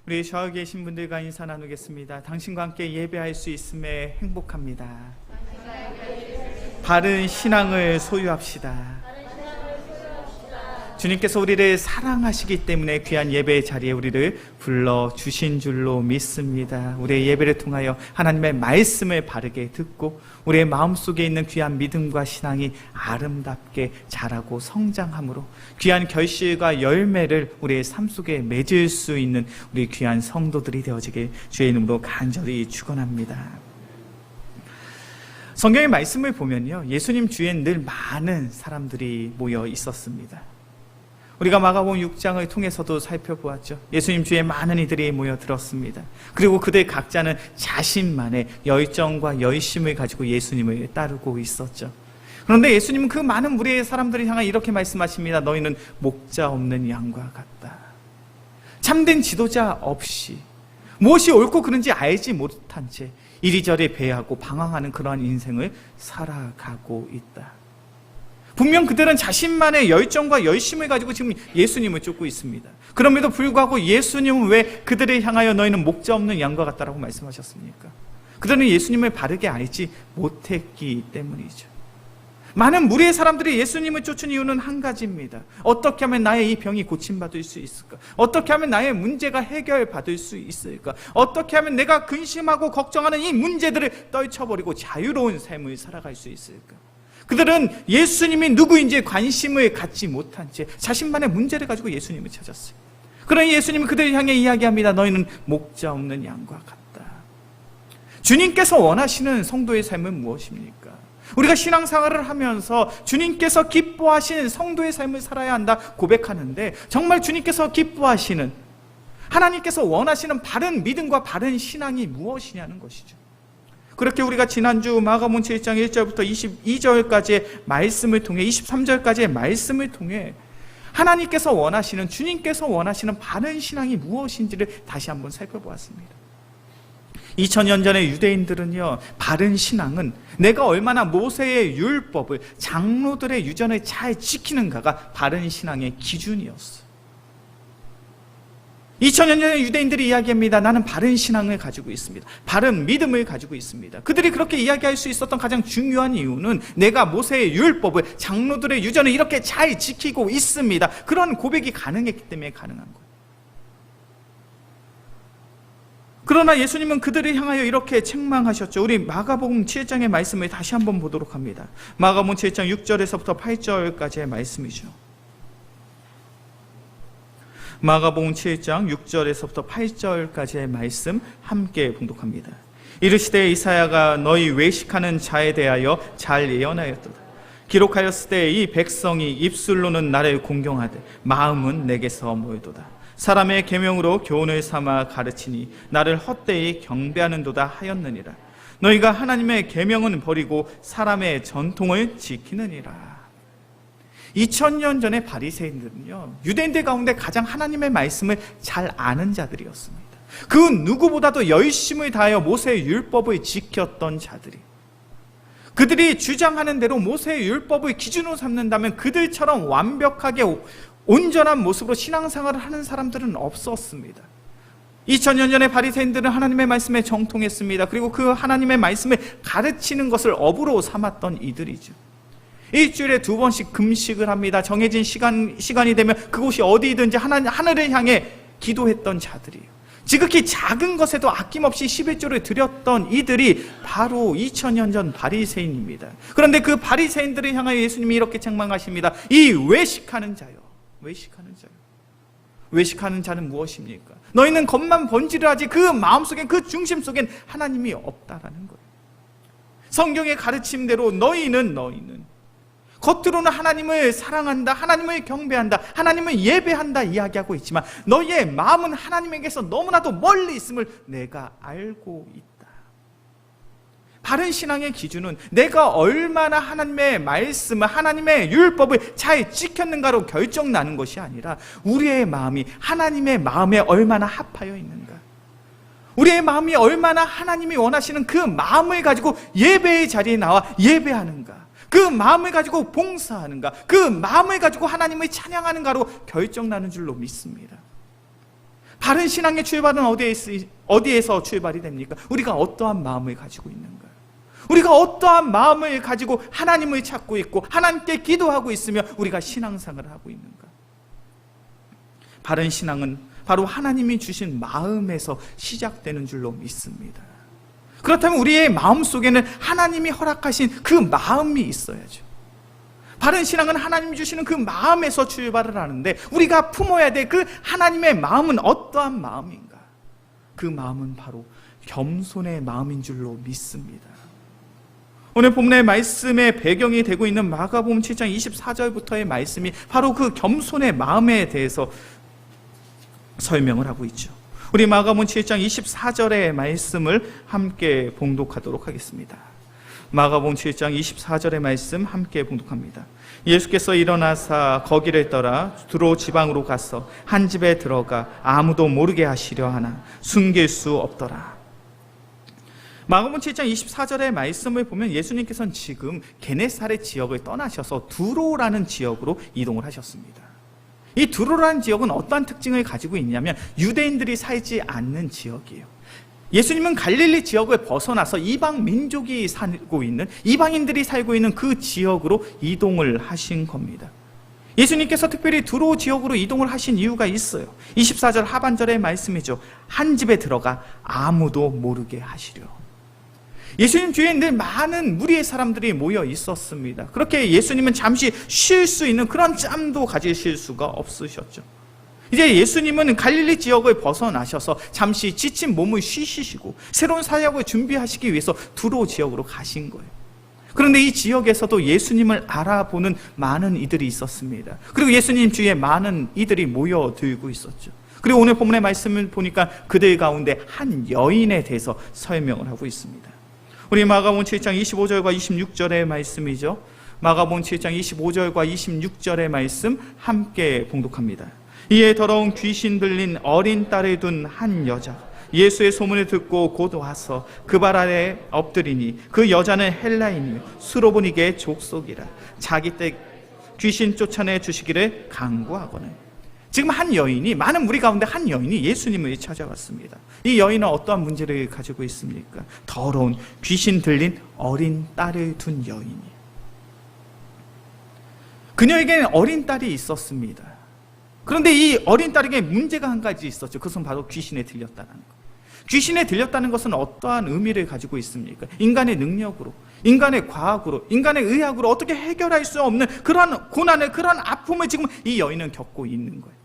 우리 좌우에 계신 분들과 인사 나누겠습니다. 당신과 함께 예배할 수 있음에 행복합니다. 바른 신앙을 소유합시다. 주님께서 우리를 사랑하시기 때문에 귀한 예배의 자리에 우리를 불러주신 줄로 믿습니다. 우리의 예배를 통하여 하나님의 말씀을 바르게 듣고 우리의 마음속에 있는 귀한 믿음과 신앙이 아름답게 자라고 성장함으로 귀한 결실과 열매를 우리의 삶 속에 맺을 수 있는 우리 귀한 성도들이 되어지길 주의 이름으로 간절히 축원합니다. 성경의 말씀을 보면요, 예수님 주위엔 늘 많은 사람들이 모여 있었습니다. 우리가 마가복음 6장을 통해서도 살펴보았죠. 예수님 주위에 많은 이들이 모여들었습니다. 그리고 그들 각자는 자신만의 열정과 열심을 가지고 예수님을 따르고 있었죠. 그런데 예수님은 그 많은 무리의 사람들을 향해 이렇게 말씀하십니다. 너희는 목자 없는 양과 같다. 참된 지도자 없이 무엇이 옳고 그른지 알지 못한 채 이리저리 배회하고 방황하는 그러한 인생을 살아가고 있다. 분명 그들은 자신만의 열정과 열심을 가지고 지금 예수님을 쫓고 있습니다. 그럼에도 불구하고 예수님은 왜 그들을 향하여 너희는 목자 없는 양과 같다라고 말씀하셨습니까? 그들은 예수님을 바르게 알지 못했기 때문이죠. 많은 무리의 사람들이 예수님을 쫓은 이유는 한 가지입니다. 어떻게 하면 나의 이 병이 고침받을 수 있을까? 어떻게 하면 나의 문제가 해결받을 수 있을까? 어떻게 하면 내가 근심하고 걱정하는 이 문제들을 떨쳐버리고 자유로운 삶을 살아갈 수 있을까? 그들은 예수님이 누구인지에 관심을 갖지 못한 채 자신만의 문제를 가지고 예수님을 찾았어요. 그러니 예수님은 그들을 향해 이야기합니다. 너희는 목자 없는 양과 같다. 주님께서 원하시는 성도의 삶은 무엇입니까? 우리가 신앙생활을 하면서 주님께서 기뻐하시는 성도의 삶을 살아야 한다 고백하는데, 정말 주님께서 기뻐하시는, 하나님께서 원하시는 바른 믿음과 바른 신앙이 무엇이냐는 것이죠. 그렇게 우리가 지난주 마가복음 7장 1절부터 22절까지의 말씀을 통해 23절까지의 말씀을 통해 하나님께서 원하시는, 주님께서 원하시는 바른 신앙이 무엇인지를 다시 한번 살펴보았습니다. 2000년 전의 유대인들은요, 바른 신앙은 내가 얼마나 모세의 율법을, 장로들의 유전을 잘 지키는가가 바른 신앙의 기준이었어요. 2000년 전의 유대인들이 이야기합니다. 나는 바른 신앙을 가지고 있습니다. 바른 믿음을 가지고 있습니다. 그들이 그렇게 이야기할 수 있었던 가장 중요한 이유는 내가 모세의 율법을, 장로들의 유전을 이렇게 잘 지키고 있습니다. 그런 고백이 가능했기 때문에 가능한 거예요. 그러나 예수님은 그들을 향하여 이렇게 책망하셨죠. 우리 마가복음 7장의 말씀을 다시 한번 보도록 합니다. 마가복음 7장 6절에서부터 8절까지의 말씀이죠. 마가복음 7장 6절에서부터 8절까지의 말씀 함께 봉독합니다. 이르시되 이사야가 너희 외식하는 자에 대하여 잘 예언하였도다. 기록하였을 때 이 백성이 입술로는 나를 공경하되 마음은 내게서 멀도다. 사람의 계명으로 교훈을 삼아 가르치니 나를 헛되이 경배하는도다 하였느니라. 너희가 하나님의 계명은 버리고 사람의 전통을 지키느니라. 2000년 전의 바리새인들은요, 유대인들 가운데 가장 하나님의 말씀을 잘 아는 자들이었습니다. 그 누구보다도 열심을 다하여 모세의 율법을 지켰던 자들이, 그들이 주장하는 대로 모세의 율법을 기준으로 삼는다면 그들처럼 완벽하게 온전한 모습으로 신앙생활을 하는 사람들은 없었습니다. 2000년 전의 바리새인들은 하나님의 말씀에 정통했습니다. 그리고 그 하나님의 말씀을 가르치는 것을 업으로 삼았던 이들이죠. 일주일에 2번씩 금식을 합니다. 정해진 시간이 되면 그곳이 어디든지 하늘을 향해 기도했던 자들이에요. 지극히 작은 것에도 아낌없이 11조를 드렸던 이들이 바로 2000년 전 바리새인입니다. 그런데 그 바리새인들을 향하여 예수님이 이렇게 책망하십니다. 이 외식하는 자요. 외식하는 자요. 외식하는 자는 무엇입니까? 너희는 겉만 번지르하지 그 마음속엔, 그 중심 속엔 하나님이 없다라는 거예요. 성경의 가르침대로 너희는 겉으로는 하나님을 사랑한다, 하나님을 경배한다, 하나님을 예배한다 이야기하고 있지만 너희의 마음은 하나님에게서 너무나도 멀리 있음을 내가 알고 있다. 바른 신앙의 기준은 내가 얼마나 하나님의 말씀을, 하나님의 율법을 잘 지켰는가로 결정나는 것이 아니라 우리의 마음이 하나님의 마음에 얼마나 합하여 있는가, 우리의 마음이 얼마나 하나님이 원하시는 그 마음을 가지고 예배의 자리에 나와 예배하는가, 그 마음을 가지고 봉사하는가, 그 마음을 가지고 하나님을 찬양하는가로 결정나는 줄로 믿습니다. 바른 신앙의 출발은 어디에서 출발이 됩니까? 우리가 어떠한 마음을 가지고 있는가? 우리가 어떠한 마음을 가지고 하나님을 찾고 있고 하나님께 기도하고 있으며 우리가 신앙생활을 하고 있는가? 바른 신앙은 바로 하나님이 주신 마음에서 시작되는 줄로 믿습니다. 그렇다면 우리의 마음속에는 하나님이 허락하신 그 마음이 있어야죠. 바른 신앙은 하나님이 주시는 그 마음에서 출발을 하는데 우리가 품어야 될 그 하나님의 마음은 어떠한 마음인가? 그 마음은 바로 겸손의 마음인 줄로 믿습니다. 오늘 본문의 말씀의 배경이 되고 있는 마가복음 7장 24절부터의 말씀이 바로 그 겸손의 마음에 대해서 설명을 하고 있죠. 우리 마가복음 7장 24절의 말씀을 함께 봉독하도록 하겠습니다. 마가복음 7장 24절의 말씀 함께 봉독합니다. 예수께서 일어나사 거기를 떠나 두로 지방으로 가서 한 집에 들어가 아무도 모르게 하시려 하나 숨길 수 없더라. 마가복음 7장 24절의 말씀을 보면 예수님께서는 지금 게네사렛 지역을 떠나셔서 두로라는 지역으로 이동을 하셨습니다. 이 두로라는 지역은 어떠한 특징을 가지고 있냐면 유대인들이 살지 않는 지역이에요. 예수님은 갈릴리 지역을 벗어나서 이방 민족이 살고 있는, 이방인들이 살고 있는 그 지역으로 이동을 하신 겁니다. 예수님께서 특별히 두로 지역으로 이동을 하신 이유가 있어요. 24절 하반절의 말씀이죠. 한 집에 들어가 아무도 모르게 하시려. 예수님 뒤에 늘 많은 무리의 사람들이 모여 있었습니다. 그렇게 예수님은 잠시 쉴 수 있는 그런 짬도 가지실 수가 없으셨죠. 이제 예수님은 갈릴리 지역을 벗어나셔서 잠시 지친 몸을 쉬시고 새로운 사역을 준비하시기 위해서 두로 지역으로 가신 거예요. 그런데 이 지역에서도 예수님을 알아보는 많은 이들이 있었습니다. 그리고 예수님 주위에 많은 이들이 모여들고 있었죠. 그리고 오늘 본문의 말씀을 보니까 그들 가운데 한 여인에 대해서 설명을 하고 있습니다. 우리 마가복음 7장 25절과 26절의 말씀이죠. 마가복음 7장 25절과 26절의 말씀 함께 봉독합니다. 이에 더러운 귀신 들린 어린 딸을 둔 한 여자 예수의 소문을 듣고 곧 와서 그 발 아래 엎드리니 그 여자는 헬라인이며 수로보니게 족속이라 자기 때 귀신 쫓아내 주시기를 간구하거늘. 지금 한 여인이, 많은 무리 가운데 한 여인이 예수님을 찾아왔습니다. 이 여인은 어떠한 문제를 가지고 있습니까? 더러운 귀신 들린 어린 딸을 둔 여인이에요. 그녀에게는 어린 딸이 있었습니다. 그런데 이 어린 딸에게 문제가 한 가지 있었죠. 그것은 바로 귀신에 들렸다는 것. 귀신에 들렸다는 것은 어떠한 의미를 가지고 있습니까? 인간의 능력으로, 인간의 과학으로, 인간의 의학으로 어떻게 해결할 수 없는 그런 고난을, 그런 아픔을 지금 이 여인은 겪고 있는 거예요.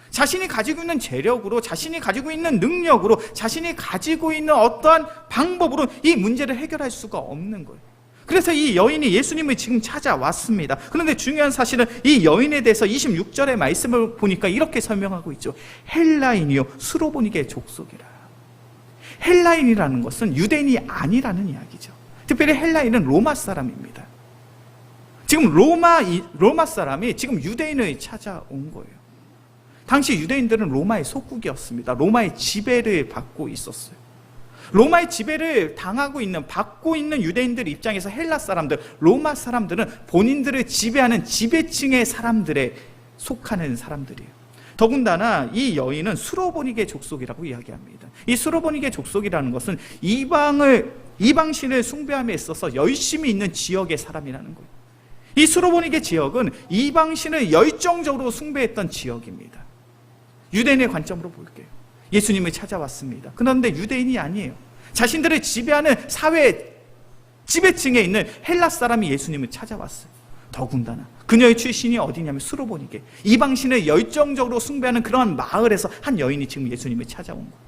자신이 가지고 있는 재력으로, 자신이 가지고 있는 능력으로, 자신이 가지고 있는 어떠한 방법으로 이 문제를 해결할 수가 없는 거예요. 그래서 이 여인이 예수님을 지금 찾아왔습니다. 그런데 중요한 사실은 이 여인에 대해서 26절의 말씀을 보니까 이렇게 설명하고 있죠. 헬라인이요 수로보니게 족속이라. 헬라인이라는 것은 유대인이 아니라는 이야기죠. 특별히 헬라인은 로마 사람입니다. 지금 로마 사람이 지금 유대인을 찾아온 거예요. 당시 유대인들은 로마의 속국이었습니다. 로마의 지배를 받고 있었어요. 로마의 지배를 받고 있는 유대인들 입장에서 헬라 사람들, 로마 사람들은 본인들을 지배하는 지배층의 사람들에 속하는 사람들이에요. 더군다나 이 여인은 수로보니게 족속이라고 이야기합니다. 이 수로보니게 족속이라는 것은 이방신을 숭배함에 있어서 열심히 있는 지역의 사람이라는 거예요. 이 수로보니게 지역은 이방신을 열정적으로 숭배했던 지역입니다. 유대인의 관점으로 볼게요. 예수님을 찾아왔습니다. 그런데 유대인이 아니에요. 자신들을 지배하는 사회 지배층에 있는 헬라 사람이 예수님을 찾아왔어요. 더군다나 그녀의 출신이 어디냐면 수로보니게, 이방신을 열정적으로 숭배하는 그러한 마을에서 한 여인이 지금 예수님을 찾아온 거예요.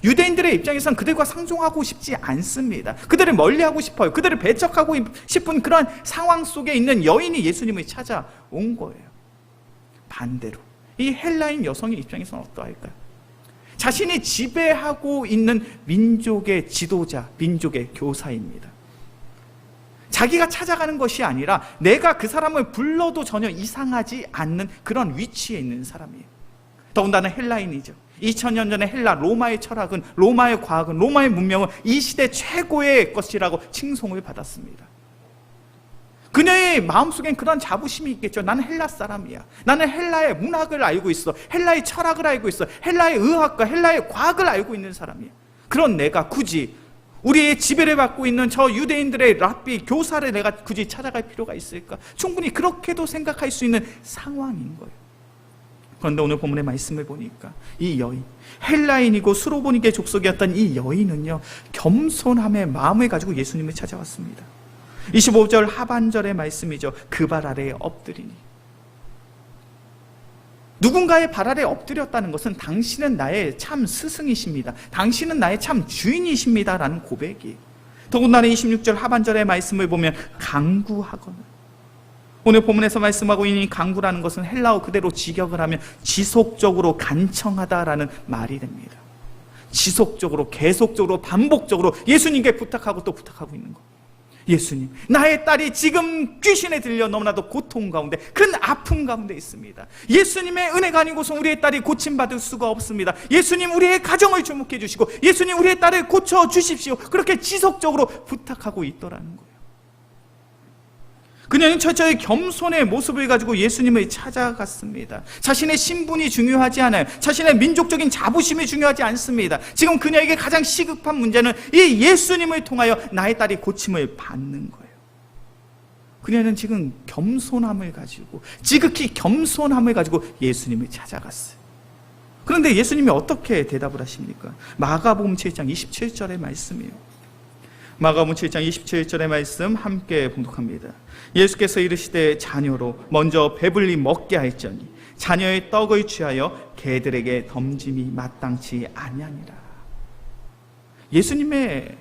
유대인들의 입장에서는 그들과 상종하고 싶지 않습니다. 그들을 멀리하고 싶어요. 그들을 배척하고 싶은 그런 상황 속에 있는 여인이 예수님을 찾아온 거예요. 반대로 이 헬라인 여성의 입장에서는 어떠할까요? 자신이 지배하고 있는 민족의 지도자, 민족의 교사입니다. 자기가 찾아가는 것이 아니라 내가 그 사람을 불러도 전혀 이상하지 않는 그런 위치에 있는 사람이에요. 더군다나 헬라인이죠. 2000년 전에 헬라, 로마의 철학은, 로마의 과학은, 로마의 문명은 이 시대 최고의 것이라고 칭송을 받았습니다. 그녀의 마음속엔 그런 자부심이 있겠죠. 나는 헬라 사람이야. 나는 헬라의 문학을 알고 있어. 헬라의 철학을 알고 있어. 헬라의 의학과 헬라의 과학을 알고 있는 사람이야. 그런 내가 굳이 우리의 지배를 받고 있는 저 유대인들의 랍비, 교사를 내가 굳이 찾아갈 필요가 있을까? 충분히 그렇게도 생각할 수 있는 상황인 거예요. 그런데 오늘 본문의 말씀을 보니까 이 여인, 헬라인이고 수로보니게 족속이었던 이 여인은요, 겸손함의 마음을 가지고 예수님을 찾아왔습니다. 25절 하반절의 말씀이죠. 그 발 아래에 엎드리니. 누군가의 발 아래에 엎드렸다는 것은 당신은 나의 참 스승이십니다. 당신은 나의 참 주인이십니다. 라는 고백이에요. 더군다나 26절 하반절의 말씀을 보면 강구하거나, 오늘 본문에서 말씀하고 있는 강구라는 것은 헬라어 그대로 직역을 하면 지속적으로 간청하다라는 말이 됩니다. 지속적으로, 계속적으로, 반복적으로 예수님께 부탁하고 또 부탁하고 있는 것. 예수님, 나의 딸이 지금 귀신에 들려 너무나도 고통 가운데, 큰 아픔 가운데 있습니다. 예수님의 은혜가 아니고서 우리의 딸이 고침받을 수가 없습니다. 예수님, 우리의 가정을 주목해 주시고, 예수님, 우리의 딸을 고쳐주십시오. 그렇게 지속적으로 부탁하고 있더라는 거예요. 그녀는 철저히 겸손의 모습을 가지고 예수님을 찾아갔습니다. 자신의 신분이 중요하지 않아요. 자신의 민족적인 자부심이 중요하지 않습니다. 지금 그녀에게 가장 시급한 문제는 이 예수님을 통하여 나의 딸이 고침을 받는 거예요. 그녀는 지금 겸손함을 가지고, 지극히 겸손함을 가지고 예수님을 찾아갔어요. 그런데 예수님이 어떻게 대답을 하십니까? 마가복음 7장 27절의 말씀이에요. 마가복음 7장 27절의 말씀 함께 봉독합니다. 예수께서 이르시되 자녀로 먼저 배불리 먹게 할지니 자녀의 떡을 취하여 개들에게 던짐이 마땅치 아니하니라. 예수님의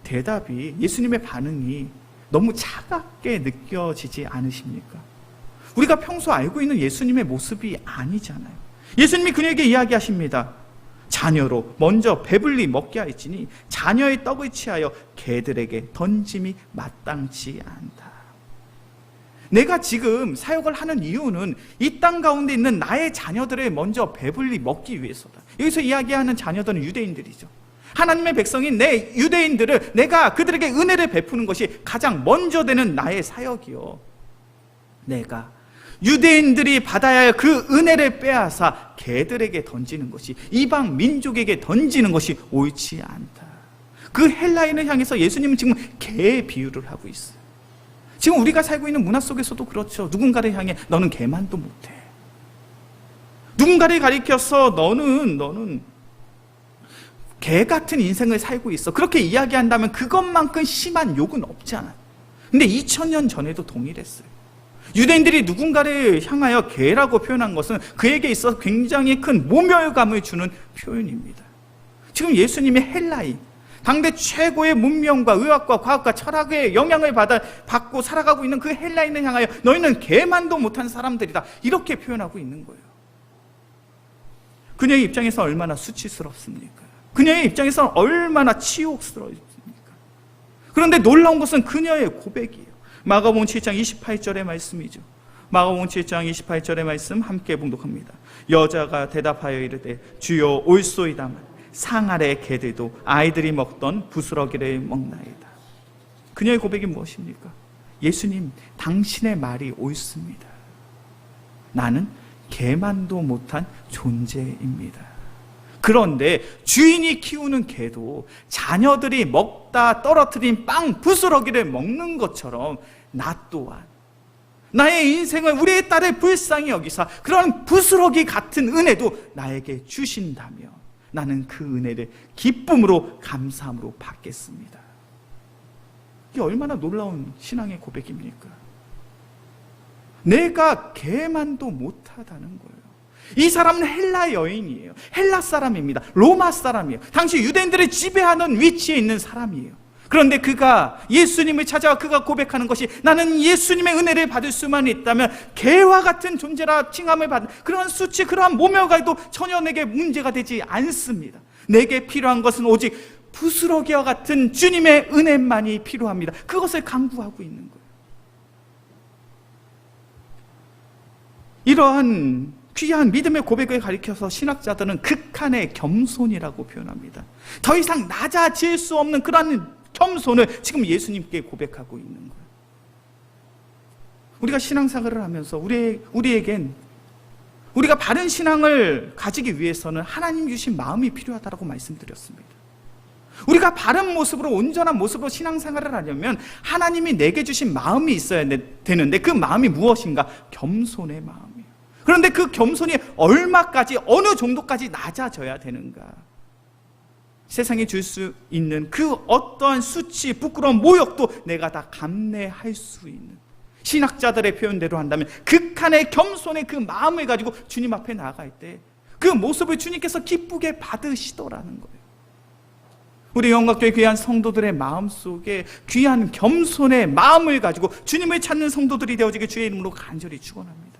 대답이, 예수님의 반응이 너무 차갑게 느껴지지 않으십니까? 우리가 평소 알고 있는 예수님의 모습이 아니잖아요. 예수님이 그녀에게 이야기하십니다. 자녀로 먼저 배불리 먹게 할지니 자녀의 떡을 취하여 개들에게 던짐이 마땅치 않다. 내가 지금 사역을 하는 이유는 이 땅 가운데 있는 나의 자녀들을 먼저 배불리 먹기 위해서다. 여기서 이야기하는 자녀들은 유대인들이죠. 하나님의 백성인 내 유대인들을 내가 그들에게 은혜를 베푸는 것이 가장 먼저 되는 나의 사역이요. 내가 유대인들이 받아야 할 그 은혜를 빼앗아 개들에게 던지는 것이, 이방 민족에게 던지는 것이 옳지 않다. 그 헬라인을 향해서 예수님은 지금 개의 비유를 하고 있어요. 지금 우리가 살고 있는 문화 속에서도 그렇죠. 누군가를 향해 너는 개만도 못해. 누군가를 가리켜서 너는 개 같은 인생을 살고 있어. 그렇게 이야기한다면 그것만큼 심한 욕은 없잖아요. 근데 2000년 전에도 동일했어요. 유대인들이 누군가를 향하여 개라고 표현한 것은 그에게 있어 굉장히 큰 모멸감을 주는 표현입니다. 지금 예수님의 헬라인, 당대 최고의 문명과 의학과 과학과 철학의 영향을 받고 살아가고 있는 그 헬라인을 향하여 너희는 개만도 못한 사람들이다, 이렇게 표현하고 있는 거예요. 그녀의 입장에서 얼마나 수치스럽습니까? 그녀의 입장에서 얼마나 치욕스러웠습니까? 그런데 놀라운 것은 그녀의 고백이에요. 마가복음 7장 28절의 말씀이죠. 마가복음 7장 28절의 말씀 함께 봉독합니다. 여자가 대답하여 이르되 주여 옳소이다만 상 아래 개들도 아이들이 먹던 부스러기를 먹나이다. 그녀의 고백이 무엇입니까? 예수님, 당신의 말이 옳습니다. 나는 개만도 못한 존재입니다. 그런데 주인이 키우는 개도 자녀들이 먹다 떨어뜨린 빵 부스러기를 먹는 것처럼 나 또한 나의 인생을, 우리의 딸을 불쌍히 여기사 그런 부스러기 같은 은혜도 나에게 주신다면 나는 그 은혜를 기쁨으로, 감사함으로 받겠습니다. 이게 얼마나 놀라운 신앙의 고백입니까? 내가 개만도 못하다는 거예요. 이 사람은 헬라 여인이에요. 헬라 사람입니다. 로마 사람이에요. 당시 유대인들을 지배하는 위치에 있는 사람이에요. 그런데 그가 예수님을 찾아와 그가 고백하는 것이, 나는 예수님의 은혜를 받을 수만 있다면 개와 같은 존재라 칭함을 받는 그런 수치, 그러한 모멸감도 전혀 내게 문제가 되지 않습니다. 내게 필요한 것은 오직 부스러기와 같은 주님의 은혜만이 필요합니다. 그것을 강구하고 있는 거예요. 이러한 귀한 믿음의 고백을 가리켜서 신학자들은 극한의 겸손이라고 표현합니다. 더 이상 낮아질 수 없는 그런 겸손을 지금 예수님께 고백하고 있는 거예요. 우리가 신앙생활을 하면서 우리에겐 우리가 바른 신앙을 가지기 위해서는 하나님 주신 마음이 필요하다고 말씀드렸습니다. 우리가 바른 모습으로, 온전한 모습으로 신앙생활을 하려면 하나님이 내게 주신 마음이 있어야 되는데, 그 마음이 무엇인가? 겸손의 마음이에요. 그런데 그 겸손이 얼마까지, 어느 정도까지 낮아져야 되는가? 세상에 줄 수 있는 그 어떠한 수치, 부끄러운 모욕도 내가 다 감내할 수 있는, 신학자들의 표현대로 한다면 극한의 겸손의 그 마음을 가지고 주님 앞에 나아갈 때 그 모습을 주님께서 기쁘게 받으시더라는 거예요. 우리 영광교회 귀한 성도들의 마음속에 귀한 겸손의 마음을 가지고 주님을 찾는 성도들이 되어지길 주의 이름으로 간절히 축원합니다.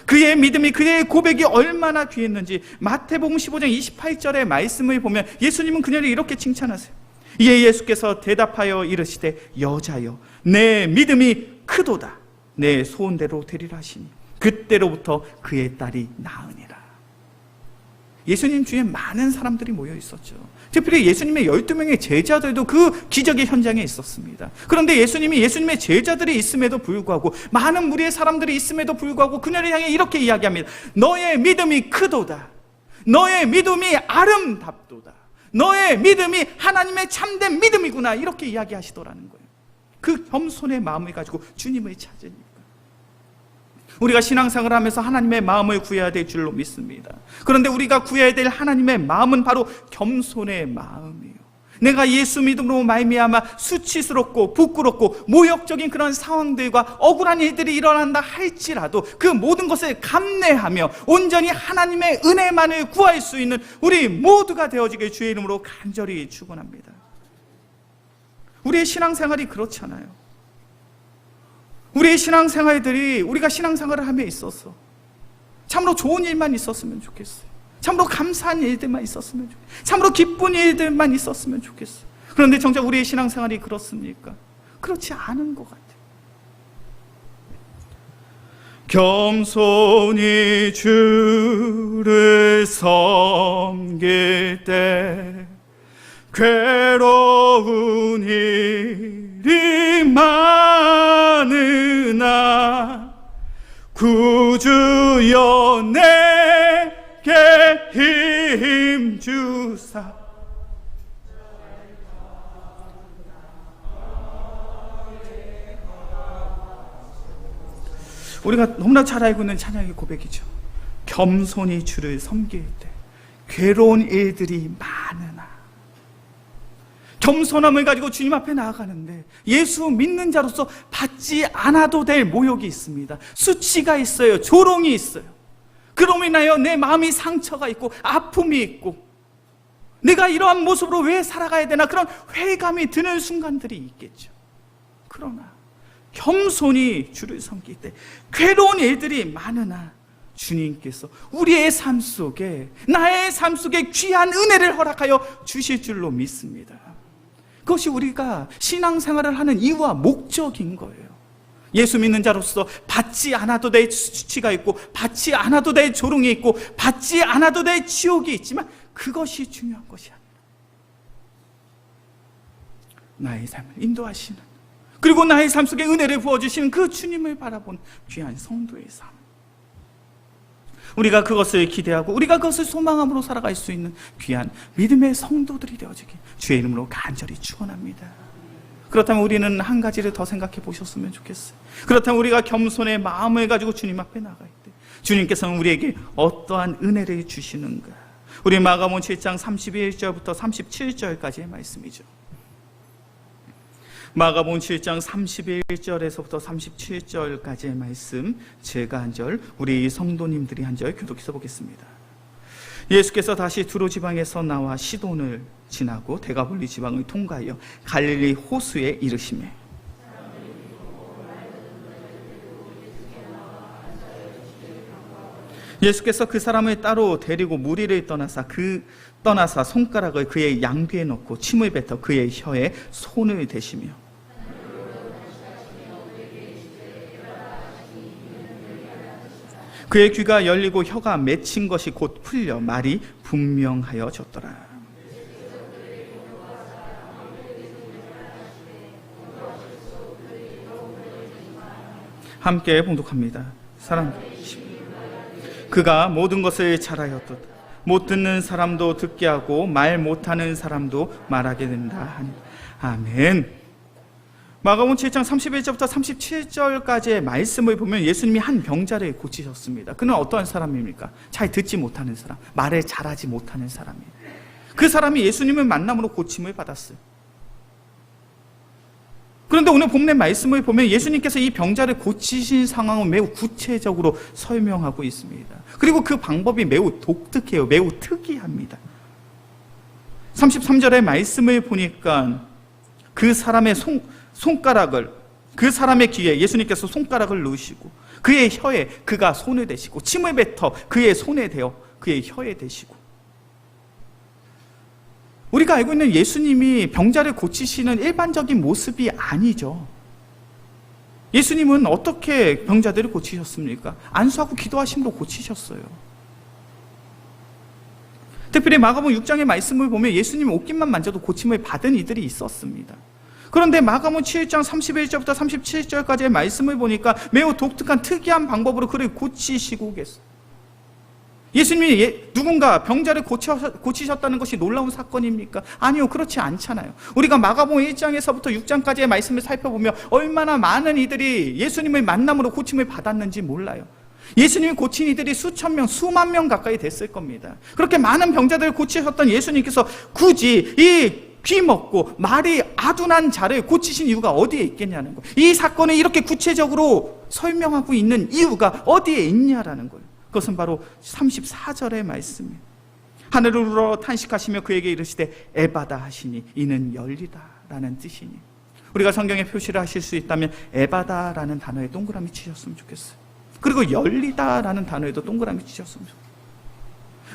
그의 믿음이, 그의 고백이 얼마나 귀했는지 마태복음 15장 28절의 말씀을 보면 예수님은 그녀를 이렇게 칭찬하세요. 이에 예수께서 대답하여 이르시되 여자여 내 믿음이 크도다. 내 소원대로 되리라 하시니 그때로부터 그의 딸이 나으니라. 예수님 주위에 많은 사람들이 모여 있었죠. 특별히 예수님의 12명의 제자들도 그 기적의 현장에 있었습니다. 그런데 예수님의 제자들이 있음에도 불구하고, 많은 무리의 사람들이 있음에도 불구하고 그녀를 향해 이렇게 이야기합니다. 너의 믿음이 크도다. 너의 믿음이 아름답도다. 너의 믿음이 하나님의 참된 믿음이구나. 이렇게 이야기하시더라는 거예요. 그 겸손의 마음을 가지고 주님을 찾으니까. 우리가 신앙생활을 하면서 하나님의 마음을 구해야 될 줄로 믿습니다. 그런데 우리가 구해야 될 하나님의 마음은 바로 겸손의 마음이에요. 내가 예수 믿음으로 말미암아 수치스럽고 부끄럽고 모욕적인 그런 상황들과 억울한 일들이 일어난다 할지라도 그 모든 것을 감내하며 온전히 하나님의 은혜만을 구할 수 있는 우리 모두가 되어지길 주의 이름으로 간절히 축원합니다. 우리의 신앙생활이 그렇잖아요. 우리의 신앙생활들이, 우리가 신앙생활을 함에 있어서 참으로 좋은 일만 있었으면 좋겠어요. 참으로 감사한 일들만 있었으면 좋겠어요. 참으로 기쁜 일들만 있었으면 좋겠어요. 그런데 정작 우리의 신앙생활이 그렇습니까? 그렇지 않은 것 같아요. 겸손히 주를 섬길 때 괴로운 일이 많으나 구주여 내게 힘 주사. 우리가 너무나 잘 알고 있는 찬양의 고백이죠. 겸손히 주를 섬길 때 괴로운 일들이 많으나. 겸손함을 가지고 주님 앞에 나아가는데 예수 믿는 자로서 받지 않아도 될 모욕이 있습니다. 수치가 있어요. 조롱이 있어요. 그럼로 인하여 내 마음이 상처가 있고 아픔이 있고 내가 이러한 모습으로 왜 살아가야 되나, 그런 회감이 드는 순간들이 있겠죠. 그러나 겸손히 주를 섬길 때 괴로운 일들이 많으나 주님께서 우리의 삶 속에, 나의 삶 속에 귀한 은혜를 허락하여 주실 줄로 믿습니다. 그것이 우리가 신앙생활을 하는 이유와 목적인 거예요. 예수 믿는 자로서 받지 않아도 될 수치가 있고 받지 않아도 될 조롱이 있고 받지 않아도 될 지옥이 있지만 그것이 중요한 것이 아니라 나의 삶을 인도하시는, 그리고 나의 삶 속에 은혜를 부어주시는 그 주님을 바라본 귀한 성도의 삶, 우리가 그것을 기대하고 우리가 그것을 소망함으로 살아갈 수 있는 귀한 믿음의 성도들이 되어지길 주의 이름으로 간절히 축원합니다. 그렇다면 우리는 한 가지를 더 생각해 보셨으면 좋겠어요. 그렇다면 우리가 겸손의 마음을 가지고 주님 앞에 나갈 때 주님께서는 우리에게 어떠한 은혜를 주시는가? 우리 마가복음 7장 31절부터 37절까지의 말씀이죠. 마가복음 7장 31절에서부터 37절까지의 말씀, 제가 한 절, 우리 성도님들이 한 절 교독해서 보겠습니다. 예수께서 다시 두로 지방에서 나와 시돈을 지나고 데가볼리 지방을 통과하여 갈릴리 호수에 이르시매 예수께서 그 사람을 따로 데리고 무리를 떠나사 손가락을 그의 양귀에 넣고 침을 뱉어 그의 혀에 손을 대시며 그의 귀가 열리고 혀가 맺힌 것이 곧 풀려 말이 분명하여졌더라. 함께 봉독합니다. 사랑. 그가 모든 것을 잘하였도다. 못 듣는 사람도 듣게 하고 말 못하는 사람도 말하게 된다. 아멘. 마가복음 7장 31절부터 37절까지의 말씀을 보면 예수님이 한 병자를 고치셨습니다. 그는 어떠한 사람입니까? 잘 듣지 못하는 사람, 말을 잘하지 못하는 사람이에요. 그 사람이 예수님을 만남으로 고침을 받았어요. 그런데 오늘 본문의 말씀을 보면 예수님께서 이 병자를 고치신 상황을 매우 구체적으로 설명하고 있습니다. 그리고 그 방법이 매우 독특해요. 매우 특이합니다. 33절의 말씀을 보니까 그 사람의 손가락을, 그 사람의 귀에 예수님께서 손가락을 넣으시고 그의 혀에 그가 손을 대시고 침을 뱉어 그의 손에 대어 그의 혀에 대시고. 우리가 알고 있는 예수님이 병자를 고치시는 일반적인 모습이 아니죠. 예수님은 어떻게 병자들을 고치셨습니까? 안수하고 기도하심으로 고치셨어요. 특별히 마가복음 6장의 말씀을 보면 예수님 옷깃만 만져도 고침을 받은 이들이 있었습니다. 그런데 마가복음 7장 31절부터 37절까지의 말씀을 보니까 매우 독특한 특이한 방법으로 그를 고치시고 계세요. 예수님이 누군가 병자를 고치셨다는 것이 놀라운 사건입니까? 아니요, 그렇지 않잖아요. 우리가 마가복음 1장에서부터 6장까지의 말씀을 살펴보면 얼마나 많은 이들이 예수님을 만남으로 고침을 받았는지 몰라요. 예수님이 고친 이들이 수천 명, 수만 명 가까이 됐을 겁니다. 그렇게 많은 병자들을 고치셨던 예수님께서 굳이 이 귀먹고 말이 아둔한 자를 고치신 이유가 어디에 있겠냐는 거예요. 이 사건을 이렇게 구체적으로 설명하고 있는 이유가 어디에 있냐라는 거예요. 그것은 바로 34절의 말씀이에요. 하늘을 우러 탄식하시며 그에게 이르시되 에바다 하시니 이는 열리다라는 뜻이니, 우리가 성경에 표시를 하실 수 있다면 에바다라는 단어에 동그라미 치셨으면 좋겠어요. 그리고 열리다라는 단어에도 동그라미 치셨으면 좋겠어요.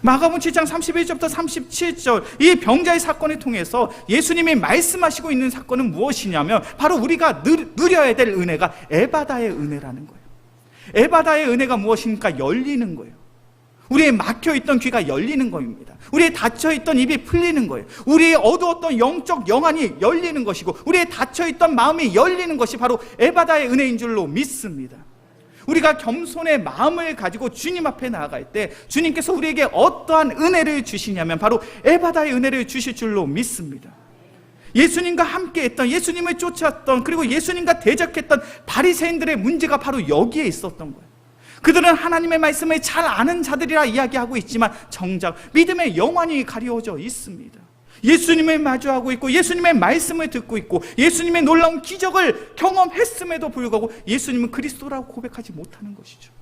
마가복음 7장 31절부터 37절 이 병자의 사건을 통해서 예수님이 말씀하시고 있는 사건은 무엇이냐면 바로 우리가 누려야 될 은혜가 에바다의 은혜라는 거예요. 에바다의 은혜가 무엇입니까? 열리는 거예요. 우리의 막혀있던 귀가 열리는 겁니다. 우리의 닫혀있던 입이 풀리는 거예요. 우리의 어두웠던 영적 영안이 열리는 것이고 우리의 닫혀있던 마음이 열리는 것이 바로 에바다의 은혜인 줄로 믿습니다. 우리가 겸손의 마음을 가지고 주님 앞에 나아갈 때 주님께서 우리에게 어떠한 은혜를 주시냐면 바로 에바다의 은혜를 주실 줄로 믿습니다. 예수님과 함께했던, 예수님을 쫓았던, 그리고 예수님과 대적했던 바리새인들의 문제가 바로 여기에 있었던 거예요. 그들은 하나님의 말씀을 잘 아는 자들이라 이야기하고 있지만 정작 믿음의 영안이 가려져 있습니다. 예수님을 마주하고 있고 예수님의 말씀을 듣고 있고 예수님의 놀라운 기적을 경험했음에도 불구하고 예수님은 그리스도라고 고백하지 못하는 것이죠.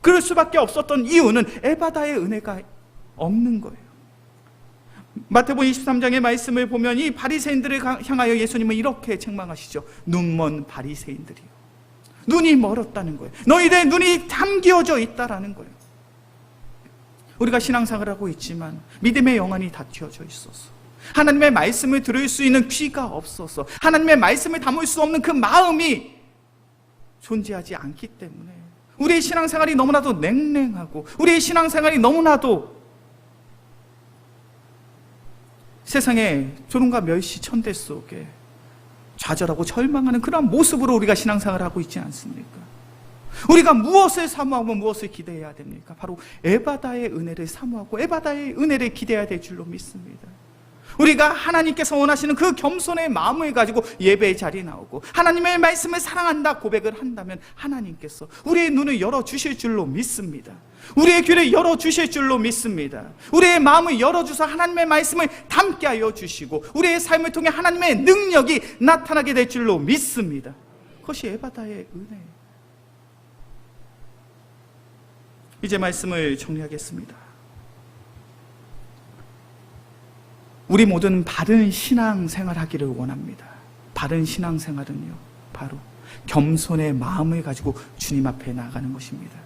그럴 수밖에 없었던 이유는 에바다의 은혜가 없는 거예요. 마태복음 23장의 말씀을 보면 이 바리새인들을 향하여 예수님은 이렇게 책망하시죠. 눈먼 바리새인들이요, 눈이 멀었다는 거예요. 너희들의 눈이 담기어져 있다라는 거예요. 우리가 신앙생활을 하고 있지만 믿음의 영안이 닫혀져 있어서, 하나님의 말씀을 들을 수 있는 귀가 없어서, 하나님의 말씀을 담을 수 없는 그 마음이 존재하지 않기 때문에 우리의 신앙생활이 너무나도 냉랭하고 우리의 신앙생활이 너무나도 세상의 조롱과 멸시 천대 속에 좌절하고 절망하는 그런 모습으로 우리가 신앙생활을 하고 있지 않습니까? 우리가 무엇을 사모하고 무엇을 기대해야 됩니까? 바로 에바다의 은혜를 사모하고 에바다의 은혜를 기대해야 될 줄로 믿습니다. 우리가 하나님께서 원하시는 그 겸손의 마음을 가지고 예배의 자리에 나오고 하나님의 말씀을 사랑한다 고백을 한다면 하나님께서 우리의 눈을 열어주실 줄로 믿습니다. 우리의 귀를 열어주실 줄로 믿습니다. 우리의 마음을 열어주셔서 하나님의 말씀을 담게 하여 주시고 우리의 삶을 통해 하나님의 능력이 나타나게 될 줄로 믿습니다. 그것이 에바다의 은혜예요. 이제 말씀을 정리하겠습니다. 우리 모두는 바른 신앙생활 하기를 원합니다. 바른 신앙생활은요, 바로 겸손의 마음을 가지고 주님 앞에 나아가는 것입니다.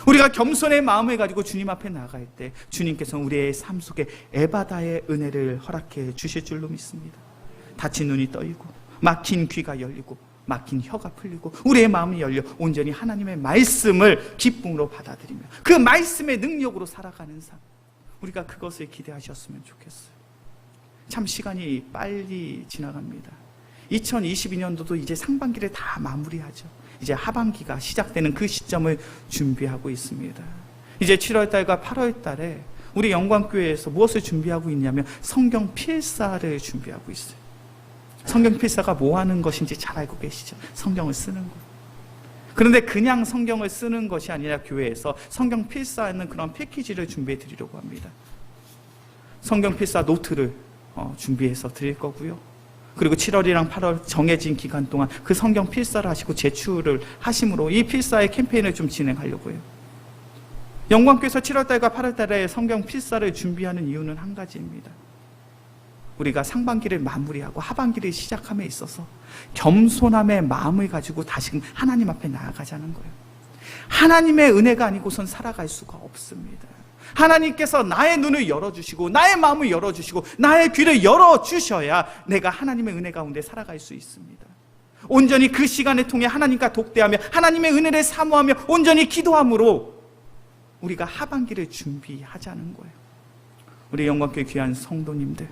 우리가 겸손의 마음을 가지고 주님 앞에 나아갈 때 주님께서는 우리의 삶 속에 에바다의 은혜를 허락해 주실 줄로 믿습니다. 닫힌 눈이 떠이고 막힌 귀가 열리고 막힌 혀가 풀리고 우리의 마음이 열려 온전히 하나님의 말씀을 기쁨으로 받아들이며 그 말씀의 능력으로 살아가는 삶, 우리가 그것을 기대하셨으면 좋겠어요. 참 시간이 빨리 지나갑니다. 2022년도도 이제 상반기를 다 마무리하죠. 이제 하반기가 시작되는 그 시점을 준비하고 있습니다. 이제 7월달과 8월달에 우리 영광교회에서 무엇을 준비하고 있냐면 성경 필사를 준비하고 있어요. 성경 필사가 뭐 하는 것인지 잘 알고 계시죠? 성경을 쓰는 거. 그런데 그냥 성경을 쓰는 것이 아니라 교회에서 성경 필사하는 그런 패키지를 준비해 드리려고 합니다. 성경 필사 노트를 준비해서 드릴 거고요. 그리고 7월이랑 8월 정해진 기간 동안 그 성경 필사를 하시고 제출을 하심으로 이 필사의 캠페인을 좀 진행하려고 해요. 영광교회에서 7월달과 8월달에 성경 필사를 준비하는 이유는 한 가지입니다. 우리가 상반기를 마무리하고 하반기를 시작함에 있어서 겸손함의 마음을 가지고 다시금 하나님 앞에 나아가자는 거예요. 하나님의 은혜가 아니고선 살아갈 수가 없습니다. 하나님께서 나의 눈을 열어주시고 나의 마음을 열어주시고 나의 귀를 열어주셔야 내가 하나님의 은혜 가운데 살아갈 수 있습니다. 온전히 그 시간을 통해 하나님과 독대하며 하나님의 은혜를 사모하며 온전히 기도함으로 우리가 하반기를 준비하자는 거예요. 우리 영광교회 귀한 성도님들,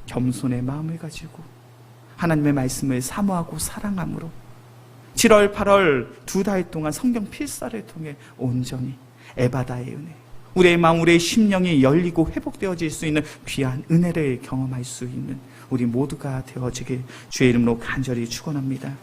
겸손의 마음을 가지고 하나님의 말씀을 사모하고 사랑함으로 7월, 8월 2달 동안 성경 필사를 통해 온전히 에바다의 은혜, 우리의 마음, 우리의 심령이 열리고 회복되어질 수 있는 귀한 은혜를 경험할 수 있는 우리 모두가 되어지길 주의 이름으로 간절히 축원합니다.